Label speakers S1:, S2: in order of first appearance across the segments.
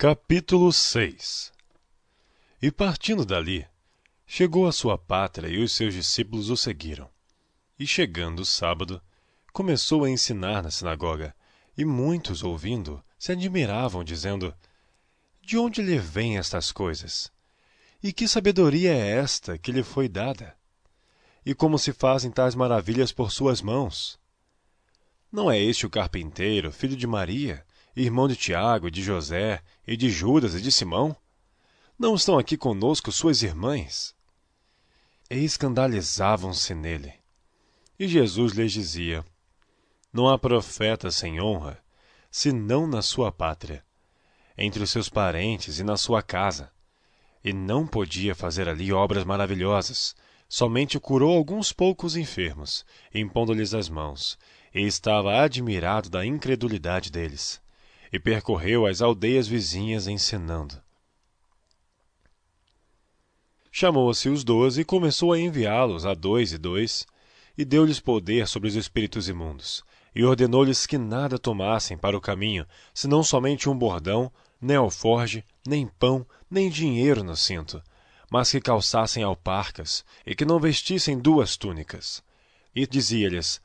S1: Capítulo 6. E partindo dali, chegou à sua pátria e os seus discípulos o seguiram. E chegando o sábado, começou a ensinar na sinagoga, e muitos, ouvindo, se admiravam, dizendo: De onde lhe vêm estas coisas? E que sabedoria é esta que lhe foi dada? E como se fazem tais maravilhas por suas mãos? Não é este o carpinteiro, filho de Maria, irmão de Tiago, e de José, e de Judas, e de Simão? Não estão aqui conosco suas irmãs? E escandalizavam-se nele. E Jesus lhes dizia: Não há profeta sem honra, senão na sua pátria, entre os seus parentes e na sua casa. E não podia fazer ali obras maravilhosas, somente curou alguns poucos enfermos, impondo-lhes as mãos, e estava admirado da incredulidade deles. E percorreu as aldeias vizinhas ensinando. Chamou-se os 12 e começou a enviá-los a 2 e 2, e deu-lhes poder sobre os espíritos imundos, e ordenou-lhes que nada tomassem para o caminho, senão somente um bordão, nem alforge, nem pão, nem dinheiro no cinto, mas que calçassem alparcas, e que não vestissem 2 túnicas. E dizia-lhes: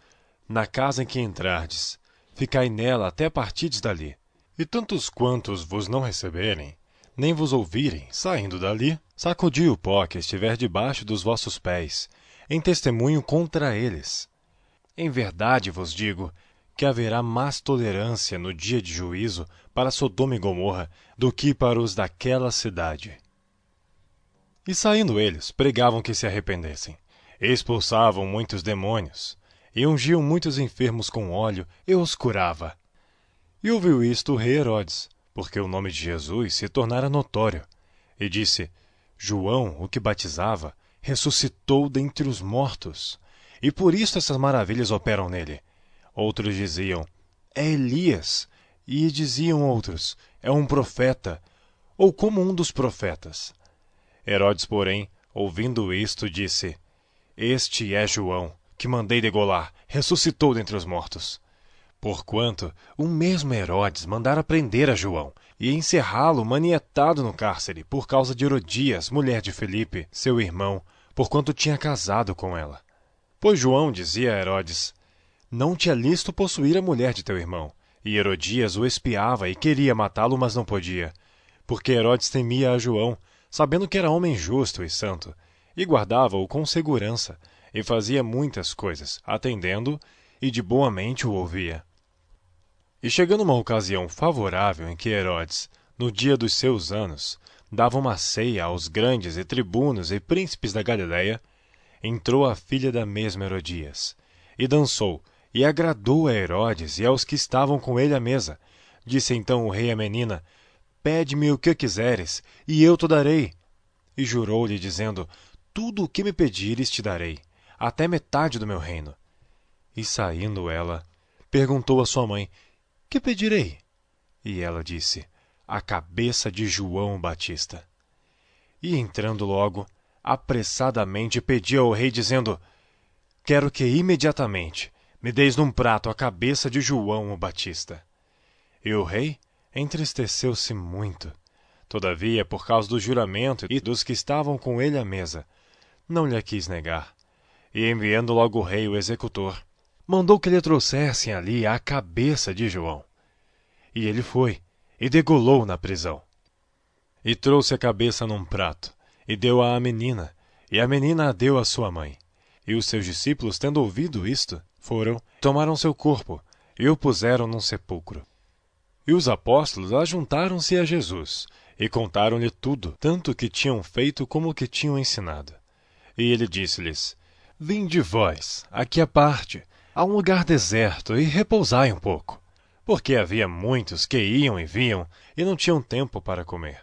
S1: Na casa em que entrardes, ficai nela até partides dali. E tantos quantos vos não receberem, nem vos ouvirem, saindo dali, sacudi o pó que estiver debaixo dos vossos pés, em testemunho contra eles. Em verdade vos digo que haverá mais tolerância no dia de juízo para Sodoma e Gomorra do que para os daquela cidade. E saindo eles, pregavam que se arrependessem, expulsavam muitos demônios, e ungiam muitos enfermos com óleo, e os curava. E ouviu isto o rei Herodes, porque o nome de Jesus se tornara notório, e disse: João, o que batizava, ressuscitou dentre os mortos, e por isso essas maravilhas operam nele. Outros diziam: É Elias, e diziam outros: É um profeta, ou como um dos profetas. Herodes, porém, ouvindo isto, disse: Este é João, que mandei degolar, ressuscitou dentre os mortos. Porquanto o mesmo Herodes mandara prender a João e encerrá-lo manietado no cárcere por causa de Herodias, mulher de Filipe, seu irmão, porquanto tinha casado com ela. Pois João dizia a Herodes: Não te é lícito possuir a mulher de teu irmão. E Herodias o espiava e queria matá-lo, mas não podia, porque Herodes temia a João, sabendo que era homem justo e santo, e guardava-o com segurança, e fazia muitas coisas, atendendo, e de boa mente o ouvia. E chegando uma ocasião favorável em que Herodes, no dia dos seus anos, dava uma ceia aos grandes e tribunos e príncipes da Galiléia, entrou a filha da mesma Herodias, e dançou, e agradou a Herodes e aos que estavam com ele à mesa. Disse então o rei à menina: Pede-me o que quiseres, e eu te darei. E jurou-lhe, dizendo: Tudo o que me pedires te darei, até metade do meu reino. E saindo ela, perguntou a sua mãe: Que pedirei? E ela disse: A cabeça de João Batista. E entrando logo, apressadamente pedia ao rei, dizendo: Quero que imediatamente me deis num prato a cabeça de João o Batista. E o rei entristeceu-se muito. Todavia, por causa do juramento e dos que estavam com ele à mesa, não lhe quis negar. E enviando logo o rei o executor, mandou que lhe trouxessem ali a cabeça de João. E ele foi, e degolou na prisão. E trouxe a cabeça num prato, e deu-a à menina, e a menina a deu à sua mãe. E os seus discípulos, tendo ouvido isto, foram, tomaram seu corpo, e o puseram num sepulcro. E os apóstolos ajuntaram-se a Jesus, e contaram-lhe tudo, tanto o que tinham feito como o que tinham ensinado. E ele disse-lhes: Vinde vós, aqui à parte, a um lugar deserto, e repousai um pouco. Porque havia muitos que iam e vinham, e não tinham tempo para comer.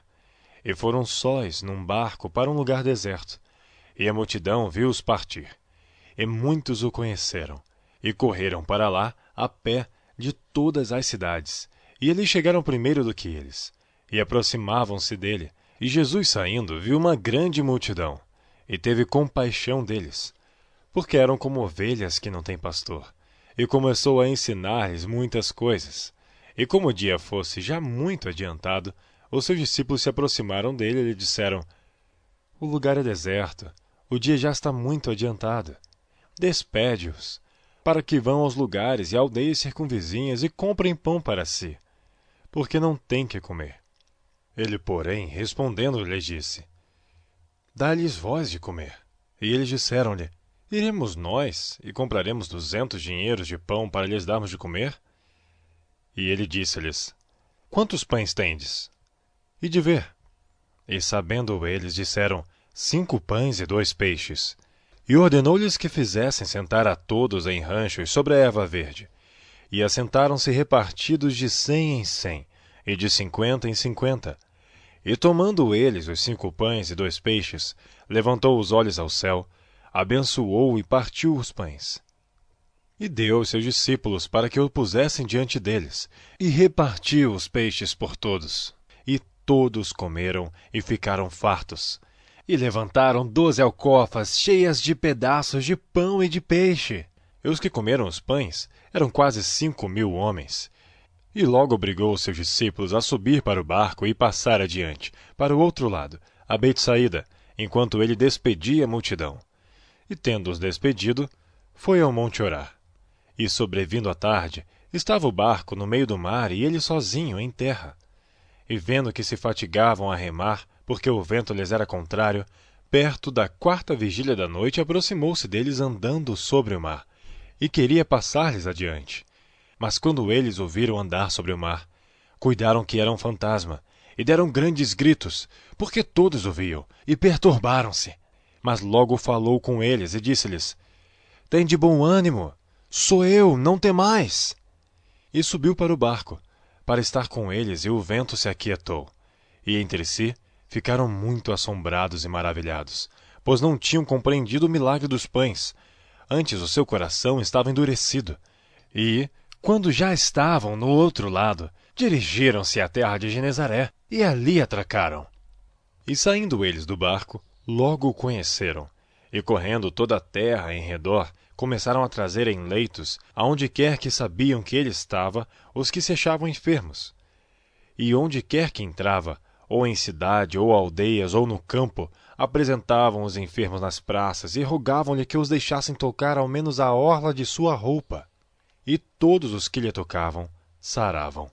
S1: E foram sós num barco para um lugar deserto. E a multidão viu-os partir. E muitos o conheceram, e correram para lá a pé de todas as cidades. E eles chegaram primeiro do que eles, e aproximavam-se dele. E Jesus, saindo, viu uma grande multidão, e teve compaixão deles, porque eram como ovelhas que não têm pastor, e começou a ensinar-lhes muitas coisas. E como o dia fosse já muito adiantado, Os seus discípulos se aproximaram dele e lhe disseram: O lugar é deserto, o dia já está muito adiantado. Despede-os, para que vão aos lugares e aldeias circunvizinhas e comprem pão para si, porque não têm que comer. Ele, porém, respondendo, lhes disse: Dá-lhes vós de comer. E eles disseram-lhe: Iremos nós e compraremos 200 dinheiros de pão para lhes darmos de comer? E ele disse-lhes: Quantos pães tendes? E de ver. E sabendo eles, disseram: 5 pães e 2 peixes. E ordenou-lhes que fizessem sentar a todos em ranchos sobre a erva verde. E assentaram-se repartidos de 100 em 100, e de 50 em 50. E tomando eles os 5 pães e 2 peixes, levantou os olhos ao céu, abençoou e partiu os pães. E deu aos seus discípulos para que o pusessem diante deles, e repartiu os peixes por todos. E todos comeram e ficaram fartos. E levantaram 12 alcofas cheias de pedaços de pão e de peixe. E os que comeram os pães eram quase 5.000 homens. E logo obrigou os seus discípulos a subir para o barco e passar adiante, para o outro lado, a Betsaída, enquanto ele despedia a multidão. E tendo-os despedido, foi ao monte orar. E sobrevindo a tarde, estava o barco no meio do mar e ele sozinho em terra. E vendo que se fatigavam a remar, porque o vento lhes era contrário, perto da 4ª vigília da noite aproximou-se deles andando sobre o mar, e queria passar-lhes adiante. Mas quando eles o viram andar sobre o mar, cuidaram que era um fantasma, e deram grandes gritos, porque todos o viam, e perturbaram-se. Mas logo falou com eles e disse-lhes: Tende bom ânimo, sou eu, não temais. E subiu para o barco, para estar com eles, e o vento se aquietou. E entre si ficaram muito assombrados e maravilhados, pois não tinham compreendido o milagre dos pães. Antes o seu coração estava endurecido. E, quando já estavam no outro lado, dirigiram-se à terra de Genezaré, e ali atracaram. E saindo eles do barco, logo o conheceram, e correndo toda a terra em redor, começaram a trazer em leitos, aonde quer que sabiam que ele estava, os que se achavam enfermos. E onde quer que entrava, ou em cidade, ou aldeias, ou no campo, apresentavam os enfermos nas praças e rogavam-lhe que os deixassem tocar ao menos a orla de sua roupa. E todos os que lhe tocavam saravam.